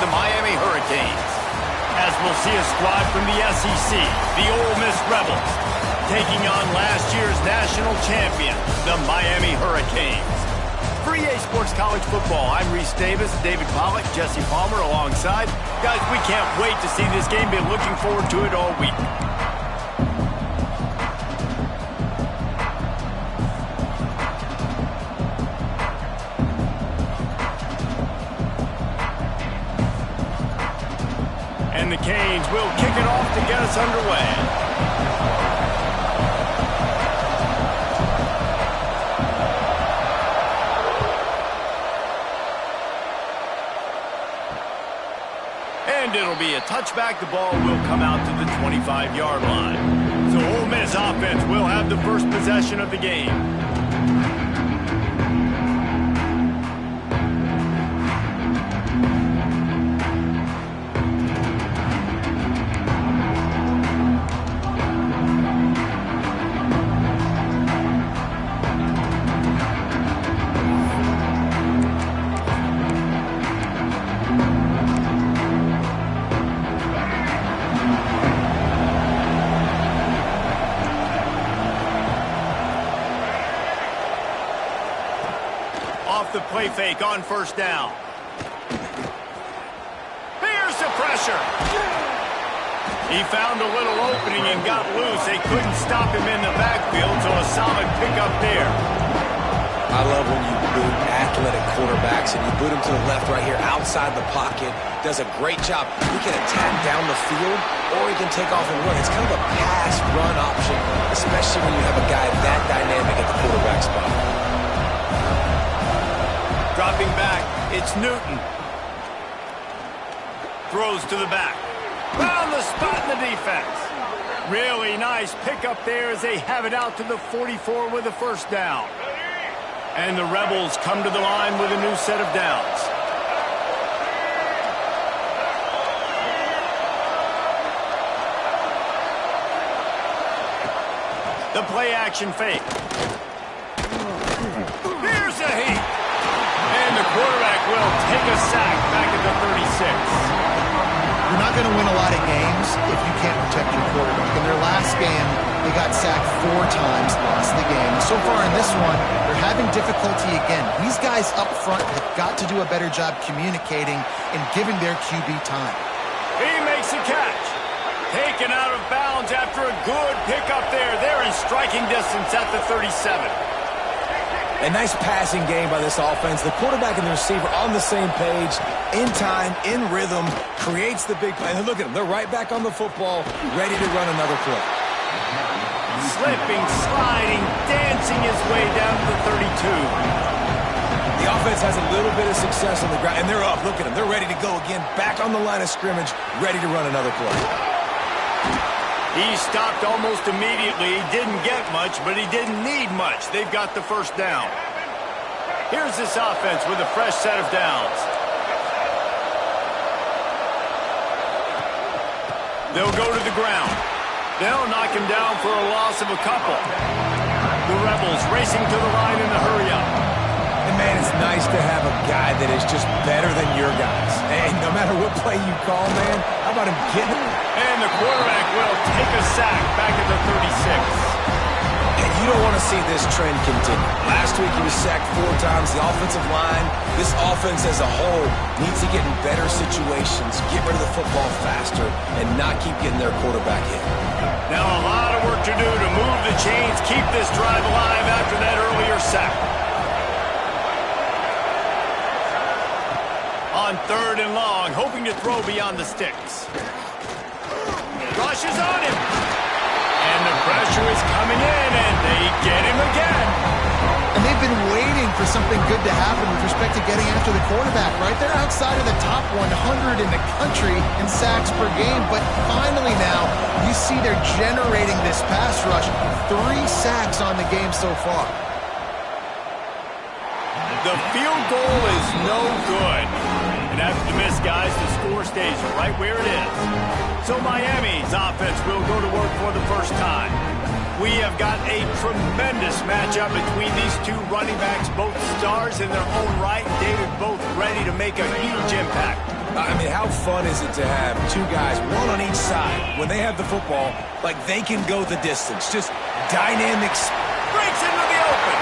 the Miami Hurricanes. As we'll see a squad from the SEC, the Ole Miss Rebels, taking on last year's national champion, the Miami Hurricanes. For EA Sports College Football, I'm Reese Davis, David Pollack, Jesse Palmer alongside. Guys, we can't wait to see this game. Been looking forward to it all week. And the Canes will kick it off to get us underway. And it'll be a touchback. The ball will come out to the 25-yard line. So Ole Miss offense will have the first possession of the game. Off the play fake on first down. Here's the pressure. He found a little opening and got loose. They couldn't stop him in the backfield, so a solid pickup there. I love when you boot athletic quarterbacks and you boot him to the left right here outside the pocket. Does a great job. He can attack down the field or he can take off and run. It's kind of a pass-run option, especially when you have a guy that dynamic at the quarterback spot. Dropping back, it's Newton. Throws to the back. Found the spot in the defense. Really nice pickup there as they have it out to the 44 with a first down. And the Rebels come to the line with a new set of downs. The play action fake. Here's a heat. And the quarterback will take a sack back at the 36. You're not going to win a lot of games if you can't protect your quarterback. In their last game, they got sacked 4 times, lost the game. So far in this one, they're having difficulty again. These guys up front have got to do a better job communicating and giving their QB time. He makes a catch. Taken out of bounds after a good pickup there. They're in striking distance at the 37. A nice passing game by this offense. The quarterback and the receiver on the same page, in time, in rhythm, creates the big play. And look at them. They're right back on the football, ready to run another play. Slipping, sliding, dancing his way down to the 32. The offense has a little bit of success on the ground, and they're up. Look at them. They're ready to go again, back on the line of scrimmage, ready to run another play. He stopped almost immediately. He didn't get much, but he didn't need much. They've got the first down. Here's this offense with a fresh set of downs. They'll go to the ground. They'll knock him down for a loss of a couple. The Rebels racing to the line in the hurry-up. And, man, it's nice to have a guy that is just better than your guys. And no matter what play you call, man, how about him getting it? And the quarterback will take a sack back at the 36. And you don't want to see this trend continue. Last week he was sacked 4 times. The offensive line, this offense as a whole, needs to get in better situations, get rid of the football faster, and not keep getting their quarterback hit. Now a lot of work to do to move the chains, keep this drive alive after that earlier sack. On 3rd and long, hoping to throw beyond the sticks. Rushes on him. And the pressure is coming in, and they get him again. And they've been waiting for something good to happen with respect to getting after the quarterback, right? They're outside of the top 100 in the country in sacks per game, but finally now you see they're generating this pass rush. 3 sacks on the game so far. The field goal is no good. And after the miss, guys, the score stays right where it is. So Miami's offense will go to work for the first time. We have got a tremendous matchup between these 2 running backs, both stars in their own right. David, both ready to make a huge impact. I mean, how fun is it to have two guys, one on each side, when they have the football, like they can go the distance. Just dynamics. Breaks into the open.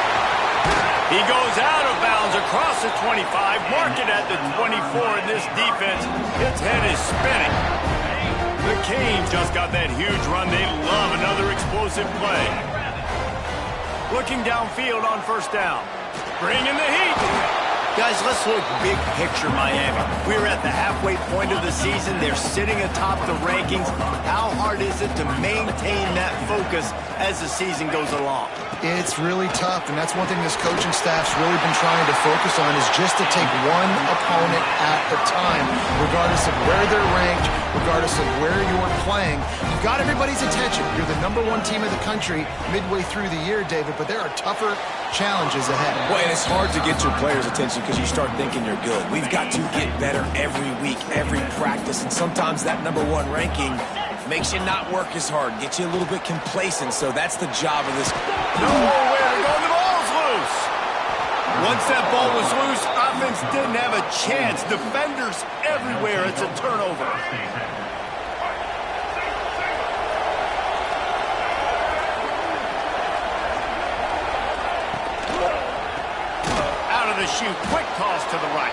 He goes out of bounds across the 25, mark it at the 24, and this defense, its head is spinning. The Canes just got that huge run. They love another explosive play. Looking downfield on first down. Bringing the heat. Guys, let's look big picture Miami. We're at the halfway point of the season. They're sitting atop the rankings. How hard is it to maintain that focus as the season goes along? It's really tough, and that's one thing this coaching staff's really been trying to focus on is just to take one opponent at a time, regardless of where they're ranked, regardless of where you're playing. You've got everybody's attention. You're the #1 team in the country midway through the year, David, but there are tougher challenges ahead. Boy, and it's hard to get your players' attention because you start thinking you're good. We've got to get better every week, every practice, and sometimes that #1 ranking makes you not work as hard, get you a little bit complacent, so that's the job of this. Nowhere to go, the ball's loose. Once that ball was loose, offense didn't have a chance. Defenders everywhere, it's a turnover. Out of the chute, quick toss to the right.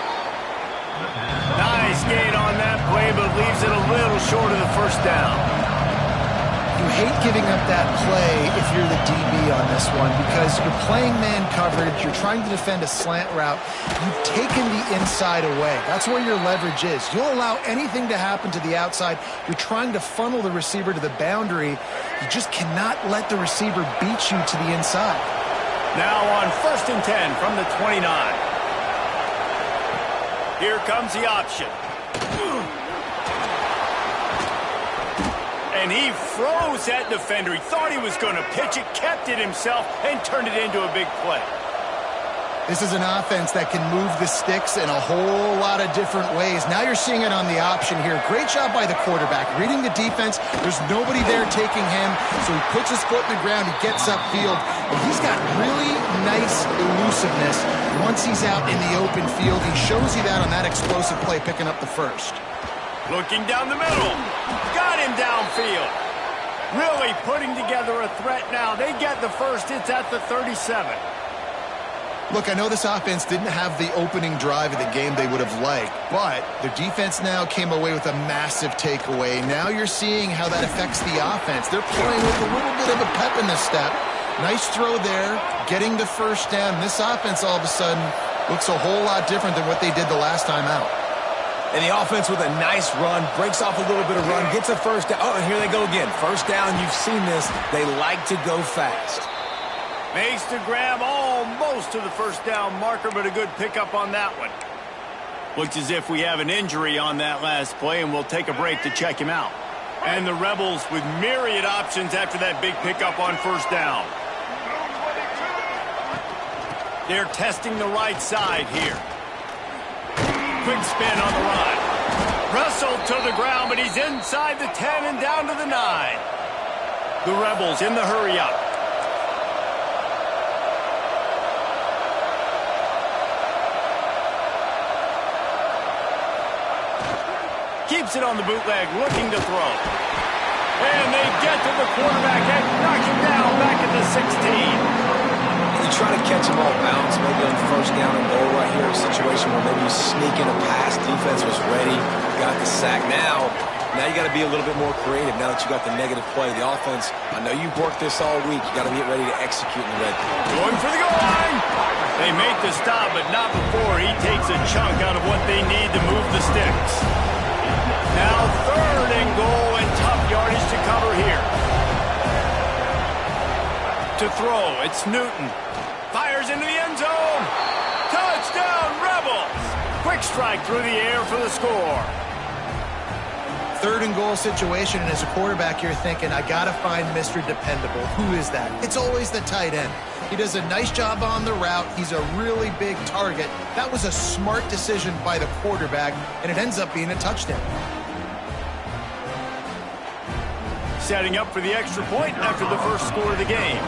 Nice gain on that play, but leaves it a little short of the first down. You hate giving up that play if you're the DB on this one because you're playing man coverage, you're trying to defend a slant route, you've taken the inside away. That's where your leverage is. You'll allow anything to happen to the outside. You're trying to funnel the receiver to the boundary. You just cannot let the receiver beat you to the inside. Now on 1st and 10 from the 29. Here comes the option. And he froze that defender. He thought he was going to pitch it, kept it himself, and turned it into a big play. This is an offense that can move the sticks in a whole lot of different ways. Now you're seeing it on the option here. Great job by the quarterback. Reading the defense, there's nobody there taking him, so he puts his foot in the ground, he gets upfield, and he's got really nice elusiveness once he's out in the open field. He shows you that on that explosive play, picking up the first. Looking down the middle. Got him downfield. Really putting together a threat now. They get the first. It's at the 37. Look, I know this offense didn't have the opening drive of the game they would have liked, but their defense now came away with a massive takeaway. Now you're seeing how that affects the offense. They're playing with a little bit of a pep in the step. Nice throw there, getting the first down. This offense all of a sudden looks a whole lot different than what they did the last time out. And the offense with a nice run, breaks off a little bit of run, gets a first down. Oh, and here they go again. First down, you've seen this. They like to go fast. Makes the grab almost to the first down marker, but a good pickup on that one. Looks as if we have an injury on that last play, and we'll take a break to check him out. And the Rebels with myriad options after that big pickup on first down. They're testing the right side here. Quick spin on the run. Wrestled to the ground, but he's inside the 10 and down to the 9. The Rebels in the hurry-up. Keeps it on the bootleg, looking to throw. And they get to the quarterback and knock him down back at the 16. You try to catch him off balance, maybe on first down and goal right here, a situation where maybe you sneak in a pass, defense was ready, got the sack. Now you got to be a little bit more creative now that you got the negative play. The offense, I know you've worked this all week, you got to get ready to execute in the red zone. Going for the goal line. They make the stop, but not before he takes a chunk out of what they need to move the sticks. Now 3rd and goal and tough yardage to cover here. To throw, it's Newton. Fires into the end zone. Touchdown, Rebels. Quick strike through the air for the score. 3rd and goal situation, and as a quarterback, you're thinking, I got to find Mr. Dependable. Who is that? It's always the tight end. He does a nice job on the route. He's a really big target. That was a smart decision by the quarterback, and it ends up being a touchdown. Setting up for the extra point after the first score of the game.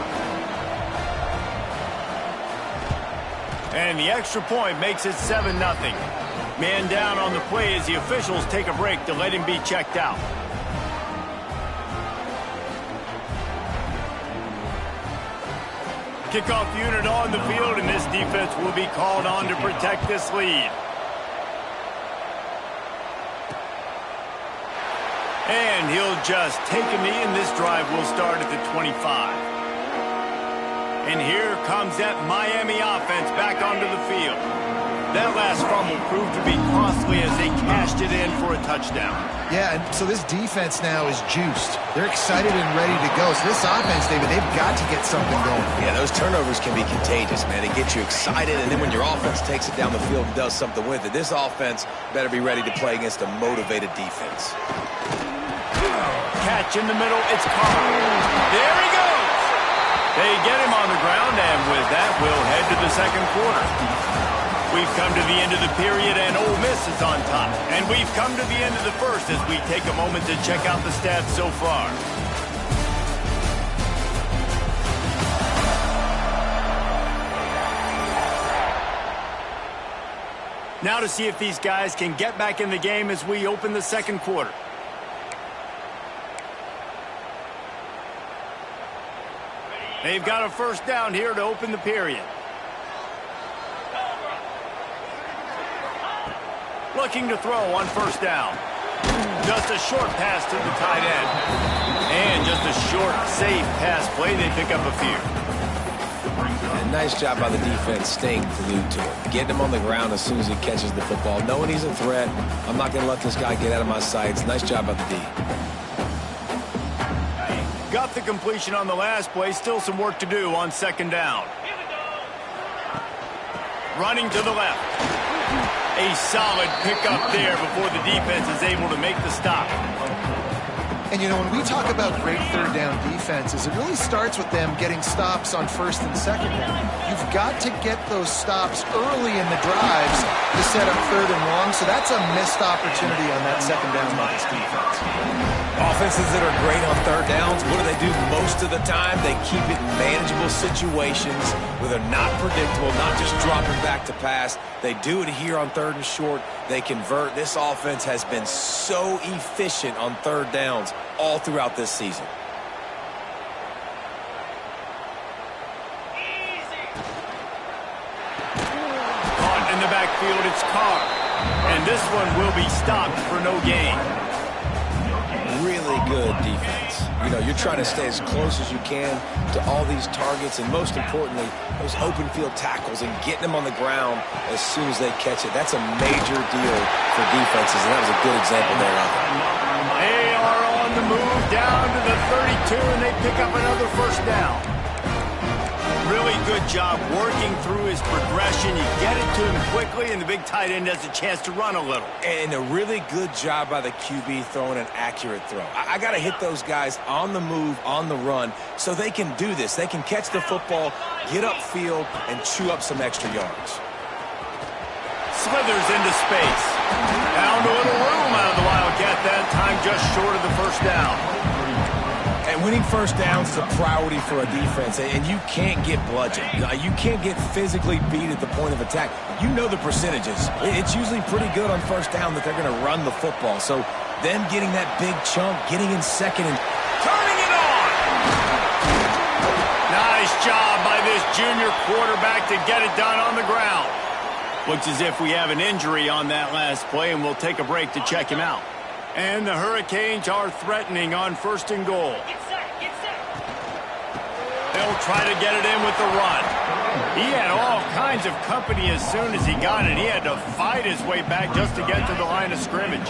And the extra point makes it 7-0. Man down on the play as the officials take a break to let him be checked out. Kickoff unit on the field, and this defense will be called on to protect this lead. And he'll just take a knee, and this drive will start at the 25. And here comes that Miami offense back onto the field. That last fumble proved to be costly as they cashed it in for a touchdown. Yeah, and so this defense now is juiced. They're excited and ready to go. So this offense, David, they've got to get something going. Yeah, those turnovers can be contagious, man. It gets you excited, and then when your offense takes it down the field and does something with it, this offense better be ready to play against a motivated defense. Catch in the middle, it's caught. There he goes! They get him on the ground, and with that, we'll head to the second quarter. We've come to the end of the period, and Ole Miss is on top. And we've come to the end of the first as we take a moment to check out the stats so far. Now to see if these guys can get back in the game as we open the second quarter. They've got a first down here to open the period. Looking to throw on first down. Just a short pass to the tight end. And just a short, safe pass play. They pick up a few. And nice job by the defense staying glued to him. Getting him on the ground as soon as he catches the football. Knowing he's a threat. I'm not going to let this guy get out of my sights. Nice job by the D. Got the completion on the last play. Still some work to do on second down. Running to the left. A solid pickup there before the defense is able to make the stop. And, you know, when we talk about great third down defenses, it really starts with them getting stops on first and second down. You've got to get those stops early in the drives to set up third and long, so that's a missed opportunity on that second down by this defense. Offenses that are great on third downs, what do? Most of the time, they keep it in manageable situations where they're not predictable, not just dropping back to pass. They do it here on third and short. They convert. This offense has been so efficient on third downs all throughout this season. Caught in the backfield, it's Carr. And this one will be stopped for no gain. Really good defense. You know, you're trying to stay as close as you can to all these targets, and most importantly, those open field tackles and getting them on the ground as soon as they catch it. That's a major deal for defenses, and that was a good example there of it. They are on the move down to the 32, and they pick up another first down. Really good job working through his progression. You get it to him quickly, and the big tight end has a chance to run a little. And a really good job by the QB throwing an accurate throw. I got to hit those guys on the move, on the run, so they can do this. They can catch the football, get upfield, and chew up some extra yards. Slithers into space. Found a little room out of the Wildcat that time, just short of the first down. And winning first downs is a priority for a defense, and you can't get bludgeoned. You can't get physically beat at the point of attack. You know the percentages. It's usually pretty good on first down that they're going to run the football. So them getting that big chunk, getting in second and turning it on. Nice job by this junior quarterback to get it done on the ground. Looks as if we have an injury on that last play, and we'll take a break to check him out. And the Hurricanes are threatening on first and goal. They'll try to get it in with the run. He had all kinds of company as soon as he got it. He had to fight his way back just to get to the line of scrimmage.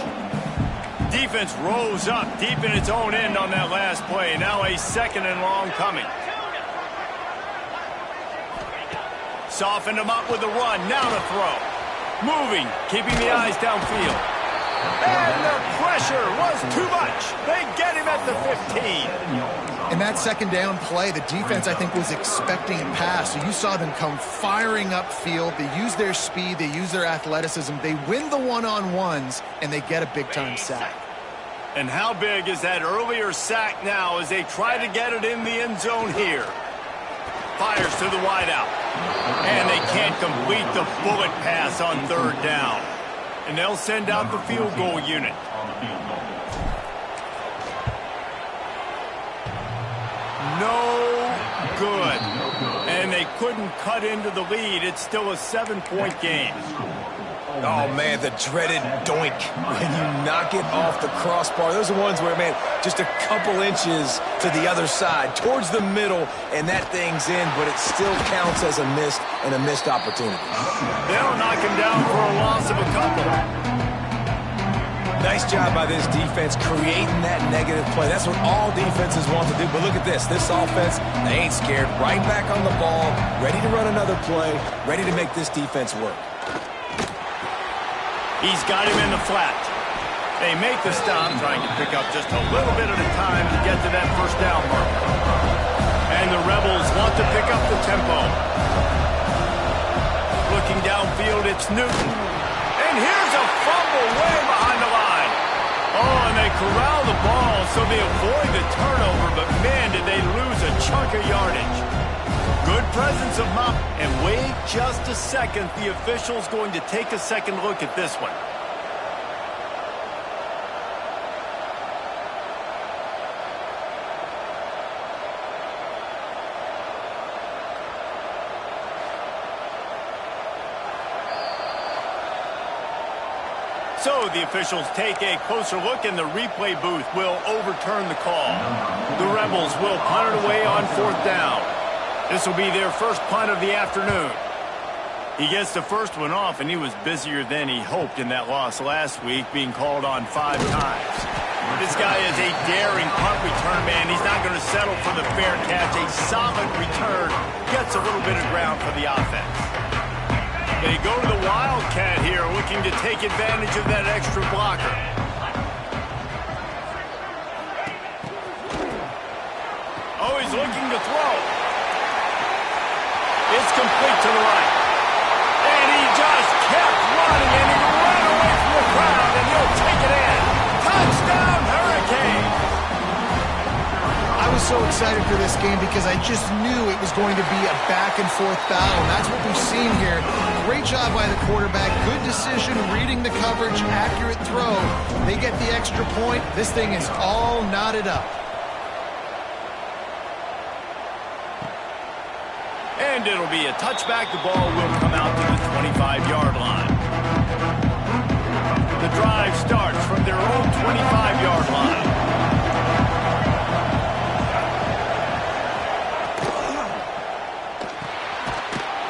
Defense rose up deep in its own end on that last play. Now a second and long coming. Softened him up with the run. Now to throw. Moving, keeping the eyes downfield. And the pressure was too much. They get him at the 15. In that second down play, the defense, I think, was expecting a pass. So you saw them come firing upfield. They use their speed. They use their athleticism. They win the one-on-ones, and they get a big-time sack. And how big is that earlier sack now as they try to get it in the end zone here? Fires to the wideout. And they can't complete the bullet pass on third down. And they'll send out the field goal unit. No good. And they couldn't cut into the lead. It's still a 7-point game. Oh, man, the dreaded doink when you knock it off the crossbar. Those are ones where, man, just a couple inches to the other side, towards the middle, and that thing's in, but it still counts as a missed opportunity. They'll knock him down for a loss of a couple. Nice job by this defense creating that negative play. That's what all defenses want to do. But look at this. This offense, they ain't scared. Right back on the ball, ready to run another play, ready to make this defense work. He's got him in the flat. They make the stop, trying to pick up just a little bit at a time to get to that first down mark. And the Rebels want to pick up the tempo. Looking downfield, it's Newton. And here's a fumble way behind the line. Oh, and they corral the ball, so they avoid the turnover, but man, did they lose a chunk of yardage. Good presence of Mop. And wait just a second, the official's going to take a second look at this one. So the officials take a closer look, and the replay booth will overturn the call. The Rebels will punt it away on 4th down. This will be their first punt of the afternoon. He gets the first one off, and he was busier than he hoped in that loss last week, being called on 5 times. This guy is a daring punt return man. He's not going to settle for the fair catch. A solid return gets a little bit of ground for the offense. They go to the Wildcat here, looking to take advantage of that extra blocker. Oh, he's looking to throw. It's complete to the right. And he just kept running, and he ran away from the crowd, and he'll take it in. Touchdown, Hurricane! I was so excited for this game because I just knew it was going to be a back-and-forth battle, and that's what we've seen here. Great job by the quarterback. Good decision, reading the coverage, accurate throw. They get the extra point. This thing is all knotted up. And it'll be a touchback. The ball will come out to the 25-yard line. The drive starts from their own 25-yard line.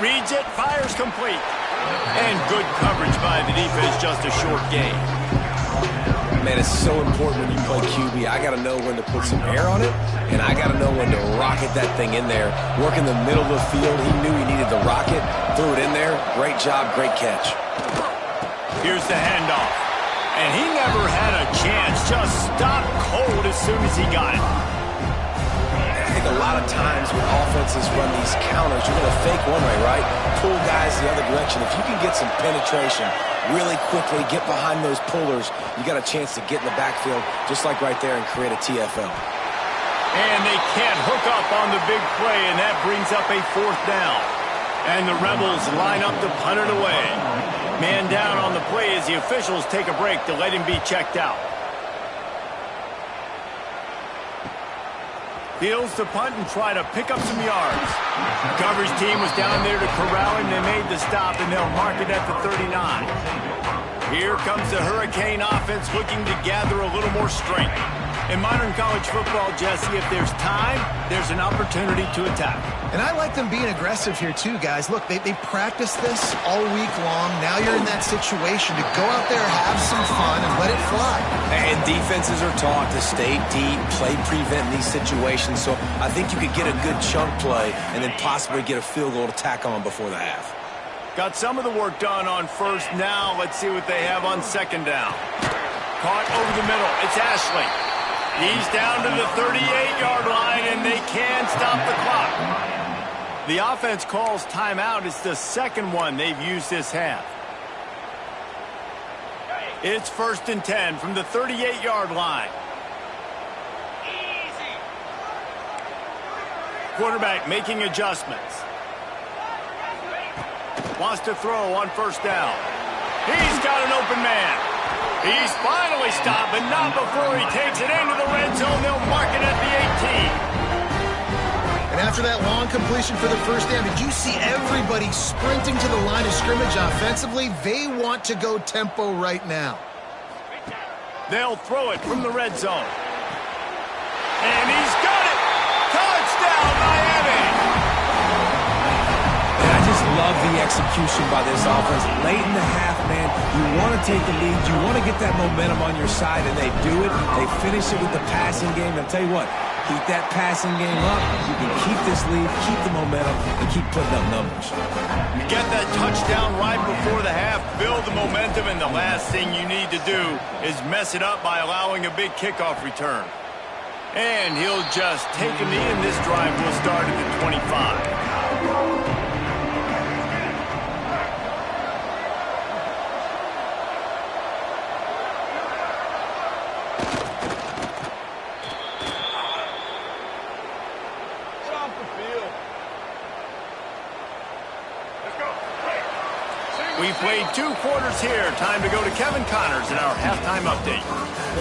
Reads it, fires complete. And good coverage by the defense, just a short gain. Man, it's so important when you play QB. I got to know when to put some air on it, and I got to know when to rocket that thing in there. Work in the middle of the field. He knew he needed the rocket. Threw it in there. Great job, great catch. Here's the handoff. And he never had a chance. Just stopped cold as soon as he got it. I think a lot of times when offenses run these counters, you're going to fake one way, right? Pull guys the other direction. If you can get some penetration really quickly, get behind those pullers, you got a chance to get in the backfield, just like right there, and create a TFL. And they can't hook up on the big play, and that brings up a 4th down. And the Rebels line up to punt it away. Man down on the play as the officials take a break to let him be checked out. Fields to punt and try to pick up some yards. The coverage team was down there to corral him. They made the stop, and they'll mark it at the 39. Here comes the Hurricane offense looking to gather a little more strength. In modern college football, Jesse, if there's time, there's an opportunity to attack. And I like them being aggressive here too, guys. Look, they practiced this all week long. Now you're in that situation to go out there, have some fun, and let it fly. And defenses are taught to stay deep, play prevent in these situations. So I think you could get a good chunk play and then possibly get a field goal to tack on before the half. Got some of the work done on 1st. Now let's see what they have on 2nd down. Caught over the middle. It's Ashley. He's down to the 38-yard line, and they can stop the clock. The offense calls timeout. It's the second one they've used this half. It's 1st and 10 from the 38-yard line. Quarterback making adjustments. Wants to throw on 1st down. He's got an open man. He's finally stopped, but not before he takes it into the red zone. They'll mark it at the 18. And after that long completion for the first down, did you see everybody sprinting to the line of scrimmage offensively? They want to go tempo right now. They'll throw it from the red zone. And he's got it! Touchdown, Miami! And I just love the execution by this offense. Late in the half, man, you want to take the lead. You want to get that momentum on your side, and they do it. They finish it with the passing game. And I'll tell you what, keep that passing game up. You can keep this lead, keep the momentum, and keep putting up numbers. You get that touchdown right before the half, build the momentum, and the last thing you need to do is mess it up by allowing a big kickoff return. And he'll just take a knee, and this drive will start at the 25. We played 2 quarters here. Time to go to Kevin Connors in our halftime update.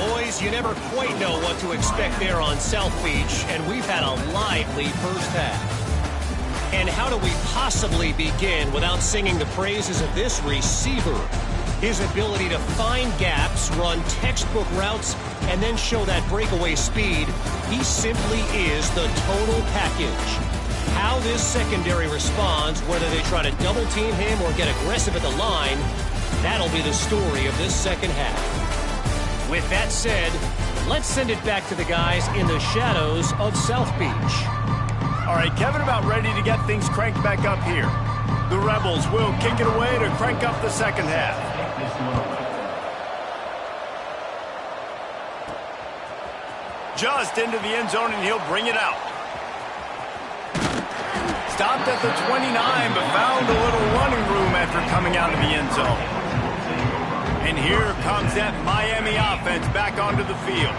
Boys, you never quite know what to expect there on South Beach, and we've had a lively first half. And how do we possibly begin without singing the praises of this receiver? His ability to find gaps, run textbook routes, and then show that breakaway speed. He simply is the total package. How this secondary responds, whether they try to double-team him or get aggressive at the line, that'll be the story of this second half. With that said, let's send it back to the guys in the shadows of South Beach. All right, Kevin, about ready to get things cranked back up here. The Rebels will kick it away to crank up the second half. Just into the end zone, and he'll bring it out. Stopped at the 29, but found a little running room after coming out of the end zone. And here comes that Miami offense back onto the field.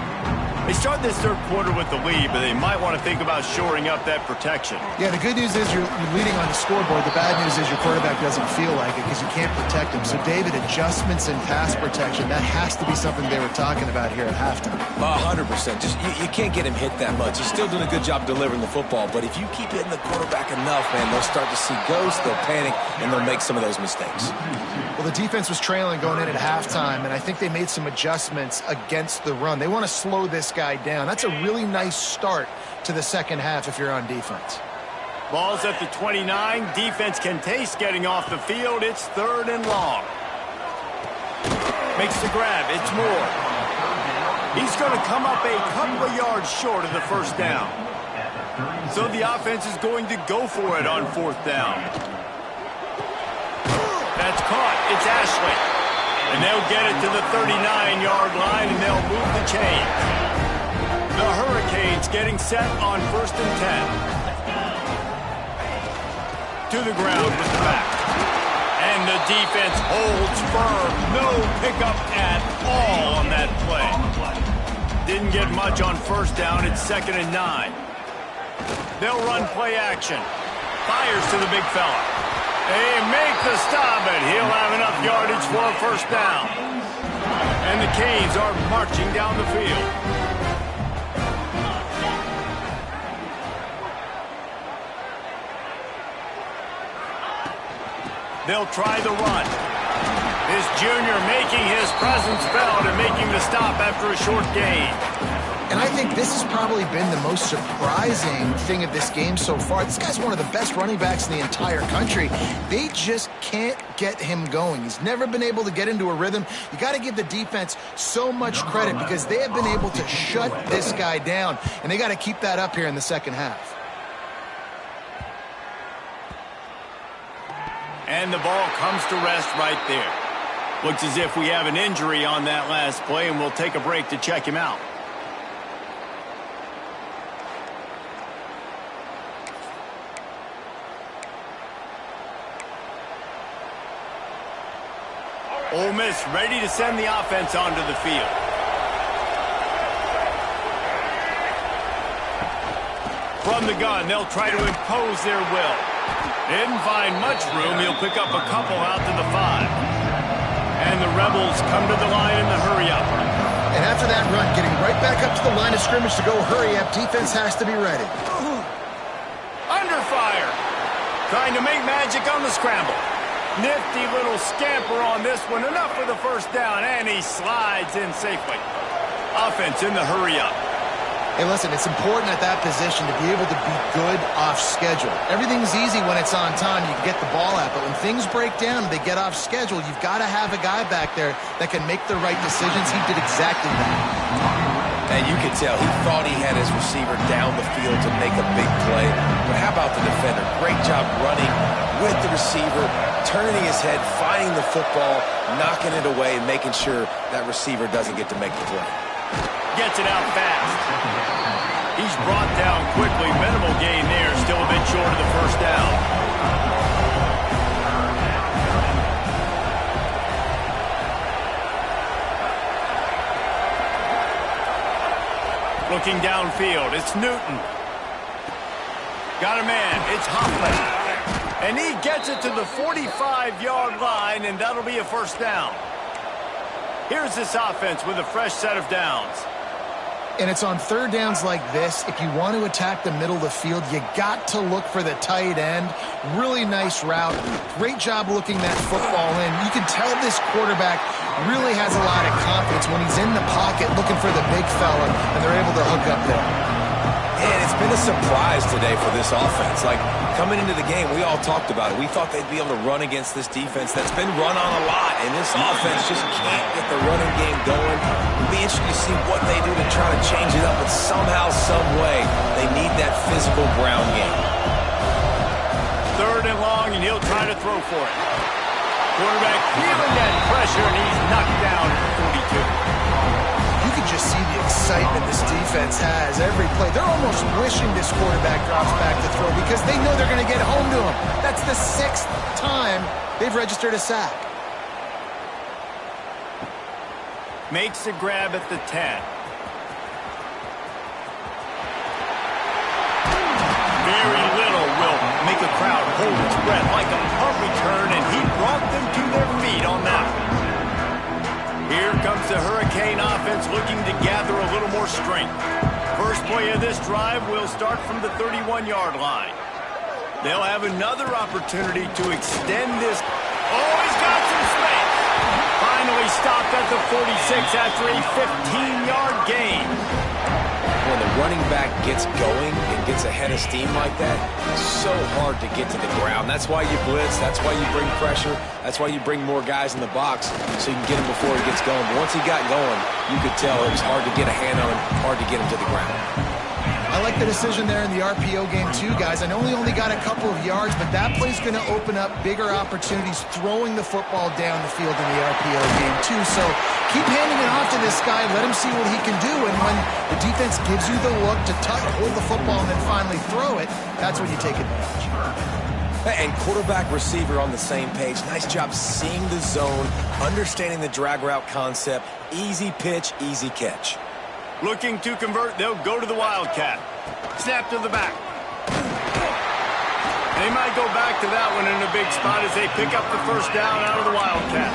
They start this third quarter with the lead, but they might want to think about shoring up that protection. Yeah, the good news is you're leading on the scoreboard. The bad news is your quarterback doesn't feel like it because you can't protect him. So, David, adjustments in pass protection, that has to be something they were talking about here at halftime. 100%. Just you can't get him hit that much. He's still doing a good job delivering the football, but if you keep hitting the quarterback enough, man, they'll start to see ghosts, they'll panic, and they'll make some of those mistakes. Well, the defense was trailing going in at halftime, and I think they made some adjustments against the run. They want to slow this guy down. That's a really nice start to the second half if you're on defense. Ball's at the 29. Defense can taste getting off the field. It's 3rd and long. Makes the grab. It's Moore. He's going to come up a couple of yards short of the first down. So the offense is going to go for it on 4th down. That's caught. It's Ashley. And they'll get it to the 39-yard line, and they'll move the chains. The Hurricanes getting set on 1st and 10. To the ground with the back. And the defense holds firm. No pickup at all on that play. Didn't get much on 1st down. It's 2nd and 9. They'll run play action. Fires to the big fella. They make the stop, and he'll have enough yardage for a 1st down. And the Canes are marching down the field. They'll try the run. This junior making his presence felt and making the stop after a short gain. And I think this has probably been the most surprising thing of this game so far. This guy's one of the best running backs in the entire country. They just can't get him going. He's never been able to get into a rhythm. You got to give the defense so much credit because they have been able to shut this guy down, and they got to keep that up here in the second half. And the ball comes to rest right there. Looks as if we have an injury on that last play, and we'll take a break to check him out. Ole Miss ready to send the offense onto the field. From the gun, they'll try to impose their will. Didn't find much room. He'll pick up a couple out to the 5. And the Rebels come to the line in the hurry-up. And after that run, getting right back up to the line of scrimmage to go hurry-up, defense has to be ready. Under fire. Trying to make magic on the scramble. Nifty little scamper on this one. Enough for the first down, and he slides in safely. Offense in the hurry-up. Hey, listen, it's important at that position to be able to be good off schedule. Everything's easy when it's on time. You can get the ball out, but when things break down and they get off schedule, you've got to have a guy back there that can make the right decisions. He did exactly that. And you could tell he thought he had his receiver down the field to make a big play. But how about the defender? Great job running with the receiver, turning his head, finding the football, knocking it away, and making sure that receiver doesn't get to make the play. Gets it out fast. He's brought down quickly. Minimal gain there. Still a bit short of the first down. Looking downfield, it's Newton. Got a man, it's Hoffman. And he gets it to the 45-yard line, and that'll be a first down. Here's this offense with a fresh set of downs. And it's on third downs like this. If you want to attack the middle of the field, you got to look for the tight end. Really nice route. Great job looking that football in. You can tell this quarterback really has a lot of confidence when he's in the pocket looking for the big fella, and they're able to hook up there. And it's been a surprise today for this offense. Like, coming into the game, we all talked about it. We thought they'd be able to run against this defense that's been run on a lot, and this offense just can't get the running game going. It'll be interesting to see what they do to try to change it up, but somehow, some way, they need that physical ground game. Third and long, and he'll try to throw for it. Quarterback feeling that pressure, and he's knocked down at 42. You can just see the excitement this defense has every play. They're almost wishing this quarterback drops back to throw because they know they're going to get home to him. That's the 6th time they've registered a sack. Makes a grab at the 10. Very little will make a crowd hold its breath like a punt return, and he brought them to their feet on that. Here comes the Hurricane offense looking to gather a little more strength. First play of this drive will start from the 31-yard line. They'll have another opportunity to extend this. Oh, he's got some space. Finally stopped at the 46 after a 15-yard gain. When the running back gets going and gets ahead of steam like that, it's so hard to get to the ground. That's why you blitz. That's why you bring pressure. That's why you bring more guys in the box so you can get him before he gets going. But once he got going, you could tell it was hard to get a hand on him, hard to get him to the ground. I like the decision there in the RPO game too, guys. I know he only got a couple of yards, but that play's going to open up bigger opportunities throwing the football down the field in the RPO game too. So keep handing it off to this guy. Let him see what he can do. And when the defense gives you the look to hold the football and then finally throw it, that's when you take advantage. And quarterback receiver on the same page. Nice job seeing the zone, understanding the drag route concept. Easy pitch, easy catch. Looking to convert, they'll go to the Wildcat. Snap to the back. They might go back to that one in a big spot as they pick up the first down out of the Wildcat.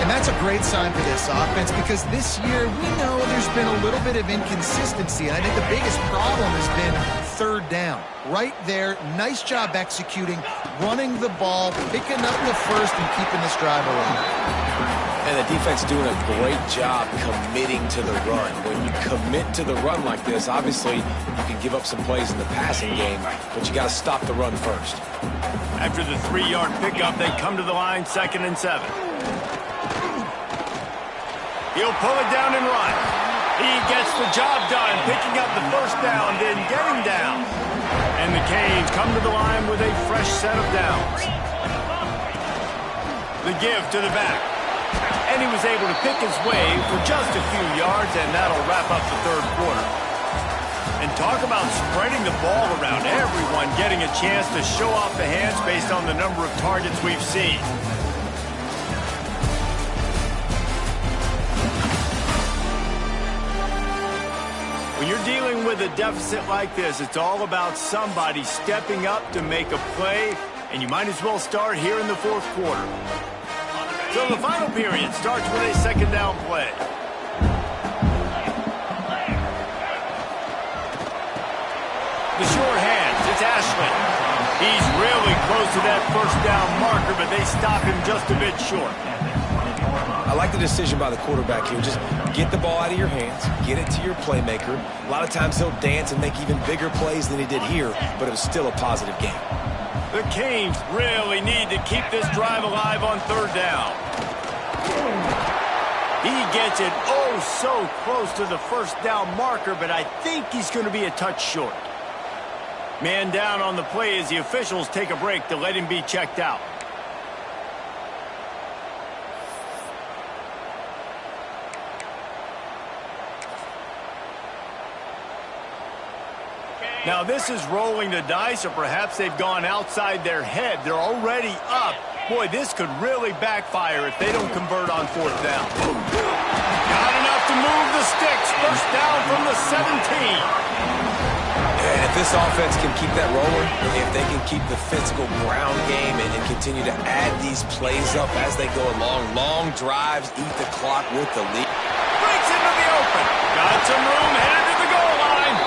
And that's a great sign for this offense because this year we know there's been a little bit of inconsistency. And I think the biggest problem has been third down. Right there, nice job executing, running the ball, picking up the first, and keeping this drive alive. And the defense doing a great job committing to the run. When you commit to the run like this, obviously you can give up some plays in the passing game, but you got to stop the run first. After the 3-yard pickup, they come to the line, 2nd and 7. He'll pull it down and run. He gets the job done, picking up the first down, then getting down. And the Canes come to the line with a fresh set of downs. The give to the back. And he was able to pick his way for just a few yards, and that'll wrap up the third quarter. And talk about spreading the ball around. Everyone getting a chance to show off the hands based on the number of targets we've seen. When you're dealing with a deficit like this, it's all about somebody stepping up to make a play, and you might as well start here in the fourth quarter. So the final period starts with a second down play. The short hands, it's Ashley. He's really close to that first down marker, but they stop him just a bit short. I like the decision by the quarterback here. Just get the ball out of your hands, get it to your playmaker. A lot of times he'll dance and make even bigger plays than he did here, but it was still a positive game. The Canes really need to keep this drive alive on third down. He gets it oh so close to the first down marker, but I think he's going to be a touch short. Man down on the play as the officials take a break to let him be checked out. Now this is rolling the dice, or perhaps they've gone outside their head. They're already up. Boy, this could really backfire if they don't convert on fourth down. Not enough to move the sticks. First down from the 17. And if this offense can keep that rolling, if they can keep the physical ground game and continue to add these plays up as they go along, long drives, eat the clock with the lead. Breaks into the open. Got some room, headed to the goal line.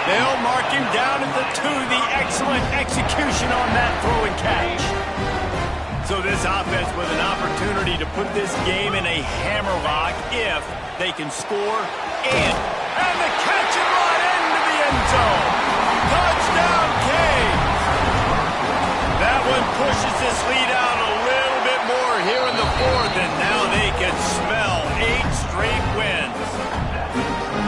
They'll mark him down at the 2. The excellent execution on that throw and catch. So this offense with an opportunity to put this game in a hammerlock if they can score and the catch and run into the end zone. Touchdown, Canes. That one pushes this lead out a little bit more here in the fourth, and now they can smell 8 straight wins.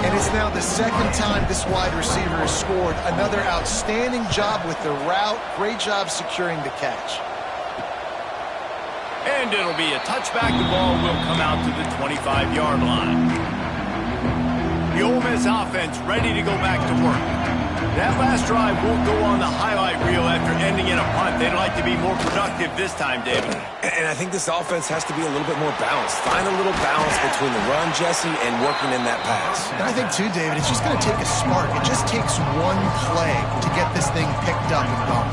And it's now the second time this wide receiver has scored. Another outstanding job with the route. Great job securing the catch. And it'll be a touchback. The ball will come out to the 25-yard line. The Ole Miss offense ready to go back to work. That last drive won't go on the highlight reel after ending in a punt. They'd like to be more productive this time, David. And I think this offense has to be a little bit more balanced. Find a little balance between the run, Jesse, and working in that pass. And I think, too, David, it's just going to take a spark. It just takes one play to get this thing picked up and going.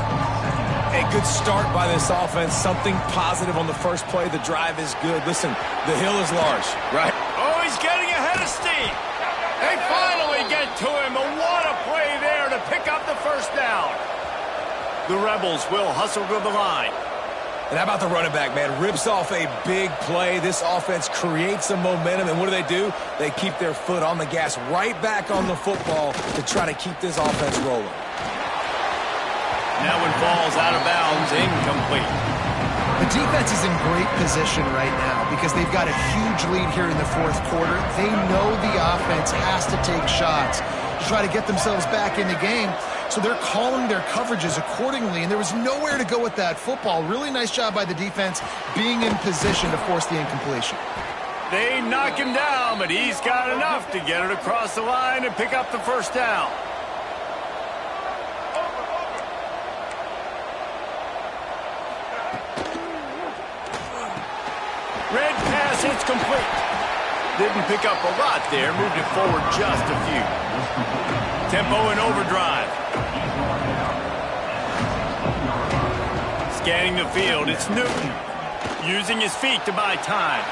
A good start by this offense. Something positive on the first play. The drive is good. Listen, the hill is large, right? Oh, he's getting ahead of steam. They finally get to him. But what a play there to pick up the first down. The Rebels will hustle to the line. And how about the running back, man? Rips off a big play. This offense creates some momentum. And what do? They keep their foot on the gas, right back on the football to try to keep this offense rolling. That one falls out of bounds, incomplete. The defense is in great position right now because they've got a huge lead here in the fourth quarter. They know the offense has to take shots to try to get themselves back in the game. So they're calling their coverages accordingly, and there was nowhere to go with that football. Really nice job by the defense being in position to force the incompletion. They knock him down, but he's got enough to get it across the line and pick up the first down. Red pass, it's complete. Didn't pick up a lot there, moved it forward just a few. Tempo and overdrive. Scanning the field, it's Newton. Using his feet to buy time.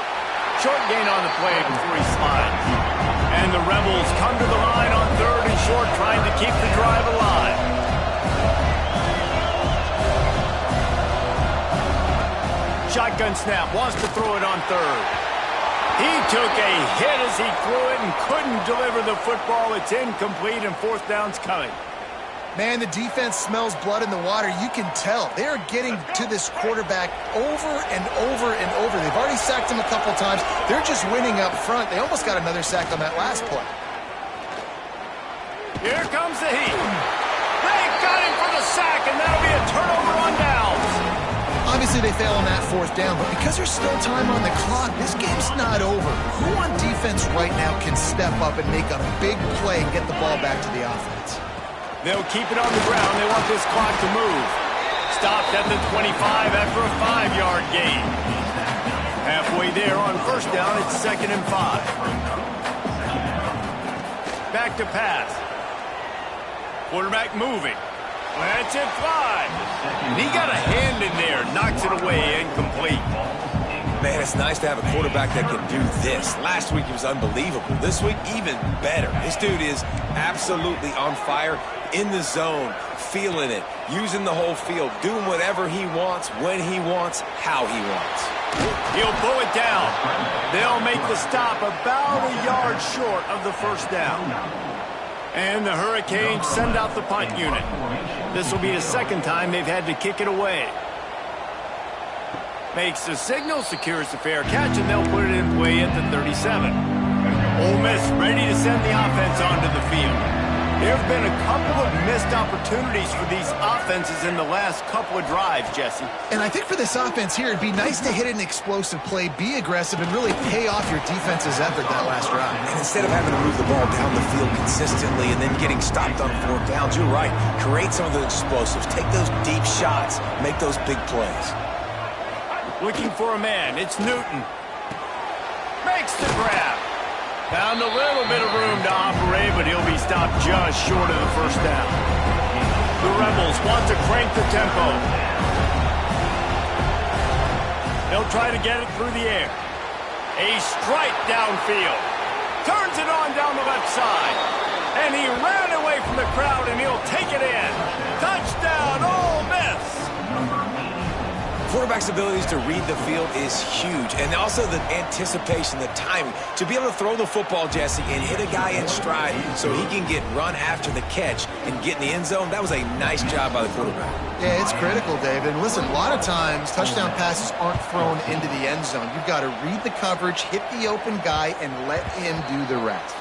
Short gain on the play before he slides. And the Rebels come to the line on third and short, trying to keep the drive alive. Shotgun snap, wants to throw it on third. He took a hit as he threw it and couldn't deliver the football. It's incomplete and fourth down's coming. Man, the defense smells blood in the water. You can tell. They are getting to this quarterback over and over and over. They've already sacked him a couple times. They're just winning up front. They almost got another sack on that last play. Here comes the heat. They got him for the sack, and that'll be a turnover on downs. Obviously, they fail on that fourth down, but because there's still time on the clock, this game's not over. Who on defense right now can step up and make a big play and get the ball back to the offense? They'll keep it on the ground. They want this clock to move. Stopped at the 25 after a 5-yard gain. Halfway there on first down, it's 2nd and 5. Back to pass. Quarterback moving. Lets it fly. And he got a hand in there. Knocks it away. Incomplete. Man, it's nice to have a quarterback that can do this. Last week he was unbelievable. This week, even better. This dude is absolutely on fire, in the zone, feeling it, using the whole field, doing whatever he wants, when he wants, how he wants. He'll pull it down. They'll make the stop about a yard short of the first down. And the Hurricanes send out the punt unit. This will be the second time they've had to kick it away. Makes the signal, secures the fair catch, and they'll put it in play at the 37. Ole Miss ready to send the offense onto the field. There have been a couple of missed opportunities for these offenses in the last couple of drives, Jesse. And I think for this offense here, it'd be nice to hit an explosive play, be aggressive, and really pay off your defense's effort that last drive. And instead of having to move the ball down the field consistently and then getting stopped on fourth downs, you're right. Create some of the explosives. Take those deep shots. Make those big plays. Looking for a man. It's Newton. Makes the grab. Found a little bit of room to operate, but he'll be stopped just short of the first down. The Rebels want to crank the tempo. They'll try to get it through the air. A strike downfield. Turns it on down the left side. And he ran away from the crowd, and he'll take it in. Touchdown, Ole Miss! Quarterback's abilities to read the field is huge, and also the anticipation, the timing. To be able to throw the football, Jesse, and hit a guy in stride so he can get run after the catch and get in the end zone, that was a nice job by the quarterback. Yeah, it's critical, David. And listen, a lot of times touchdown passes aren't thrown into the end zone. You've got to read the coverage, hit the open guy, and let him do the rest.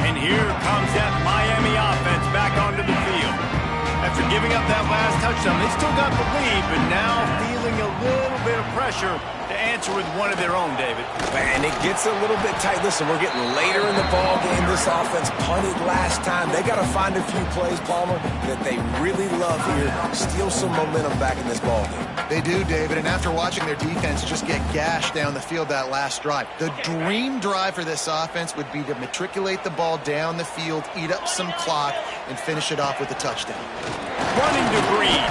And here comes that Miami offense back onto the field. After giving up that last touchdown, they still got the lead, but now feeling a little bit of pressure to answer with one of their own, David. And it gets a little bit tight. Listen, we're getting later in the ball game. This offense punted last time. They got to find a few plays, Palmer, that they really love here. Steal some momentum back in this ball game. They do, David, and after watching their defense just get gashed down the field that last drive, the dream drive for this offense would be to matriculate the ball down the field, eat up some clock, and finish it off with a touchdown. Running to Green.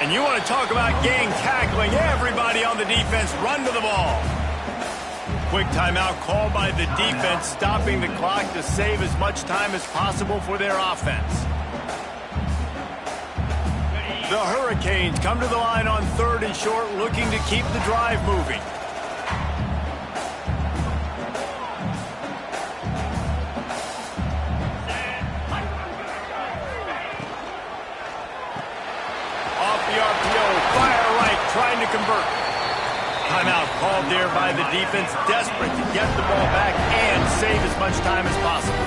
And you want to talk about gang tackling. Everybody on the defense run to the ball. Quick timeout called by the defense, stopping the clock to save as much time as possible for their offense. The Hurricanes come to the line on 3rd and short, looking to keep the drive moving. Off the RPO, fire right, trying to convert. Timeout called there by the defense, desperate to get the ball back and save as much time as possible.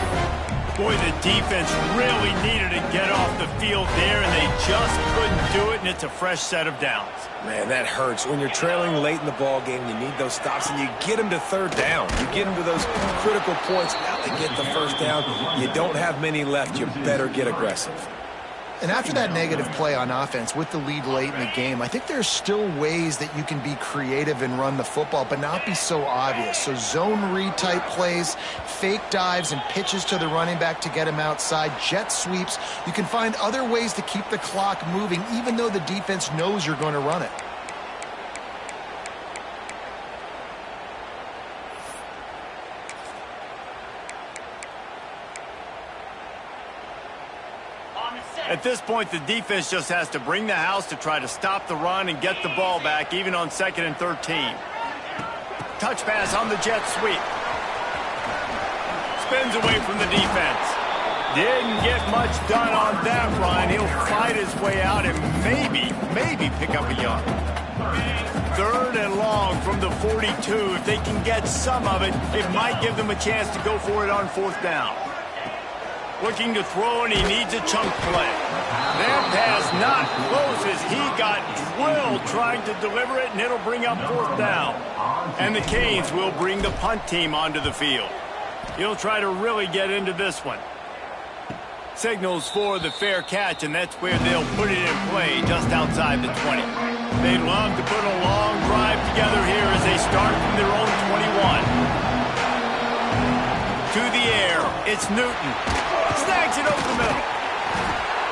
Boy, the defense really needed to get off the field there, and they just couldn't do it, and it's a fresh set of downs. Man, that hurts. When you're trailing late in the ball game, you need those stops, and you get them to 3rd down. You get them to those critical points. Now they get the first down. You don't have many left. You better get aggressive. And after that negative play on offense with the lead late in the game, I think there's still ways that you can be creative and run the football, but not be so obvious. So zone read type plays, fake dives and pitches to the running back to get him outside, jet sweeps. You can find other ways to keep the clock moving, even though the defense knows you're going to run it. At this point, the defense just has to bring the house to try to stop the run and get the ball back, even on 2nd and 13. Touch pass on the jet sweep. Spins away from the defense. Didn't get much done on that run. He'll fight his way out and maybe pick up a yard. 3rd and long from the 42. If they can get some of it, it might give them a chance to go for it on 4th down. Looking to throw, and he needs a chunk play. That pass not close as he got drilled trying to deliver it, and it'll bring up 4th down. And the Canes will bring the punt team onto the field. He'll try to really get into this one. Signals for the fair catch, and that's where they'll put it in play, just outside the 20. They'd love to put a long drive together here as they start from their own 21. To the air, it's Newton. Snags it over the middle.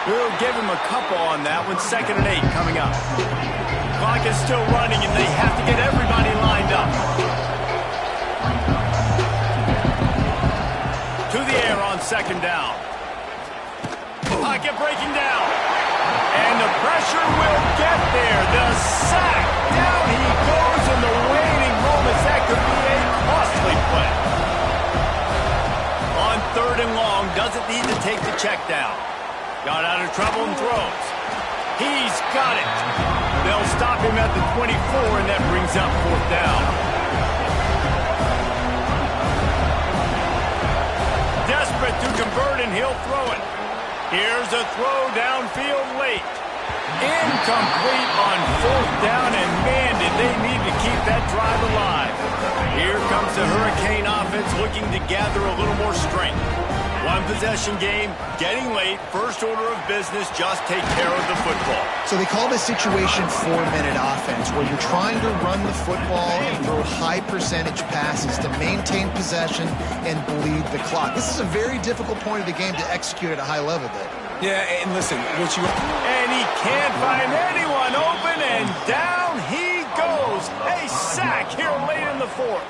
We'll give him a couple on that one. 2nd and 8 coming up. Clock is still running, and they have to get everybody lined up. To the air on 2nd down. Pocket breaking down. And the pressure will get there. The sack. Down he goes in the waning moments. That could be a costly play. On 3rd and long, doesn't need to take the check down. Got out of trouble and throws. He's got it. They'll stop him at the 24, and that brings up 4th down. Desperate to convert, and he'll throw it. Here's a throw downfield late. Incomplete on 4th down, and man, did they need to keep that drive alive. Here comes the Hurricane offense looking to gather a little more strength. One possession game, getting late, first order of business, just take care of the football. So they call this situation 4-minute offense, where you're trying to run the football and throw high percentage passes to maintain possession and bleed the clock. This is a very difficult point of the game to execute at a high level, Dave. Yeah, and listen, and he can't find anyone open, and down he goes. A sack here late in the 4th.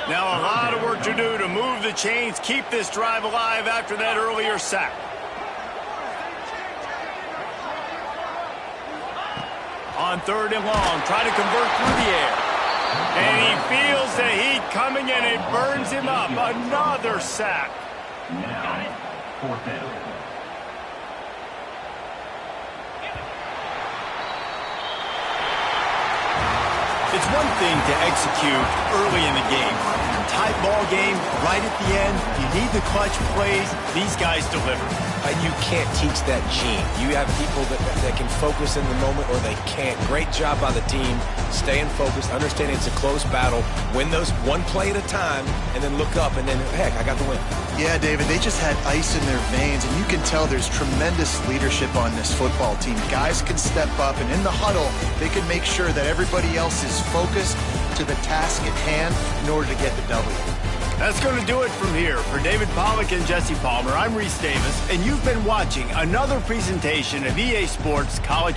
Now a lot of work to do to move the chains, keep this drive alive after that earlier sack. On 3rd and long, try to convert through the air. And he feels the heat coming, and it burns him up. Another sack. Now, 4th down. It's one thing to execute early in the game. Tight ball game, right at the end, you need the clutch plays. These guys deliver. you can't teach that gene. You have people that can focus in the moment, or they can't. Great job by the team, staying focused, understanding it's a close battle, win those one play at a time, and then look up, and then, heck, I got the win. Yeah, David, they just had ice in their veins, and you can tell there's tremendous leadership on this football team. Guys can step up, and in the huddle, they can make sure that everybody else is focused to the task at hand in order to get the W. That's going to do it from here. For David Pollack and Jesse Palmer, I'm Reese Davis, and you've been watching another presentation of EA Sports College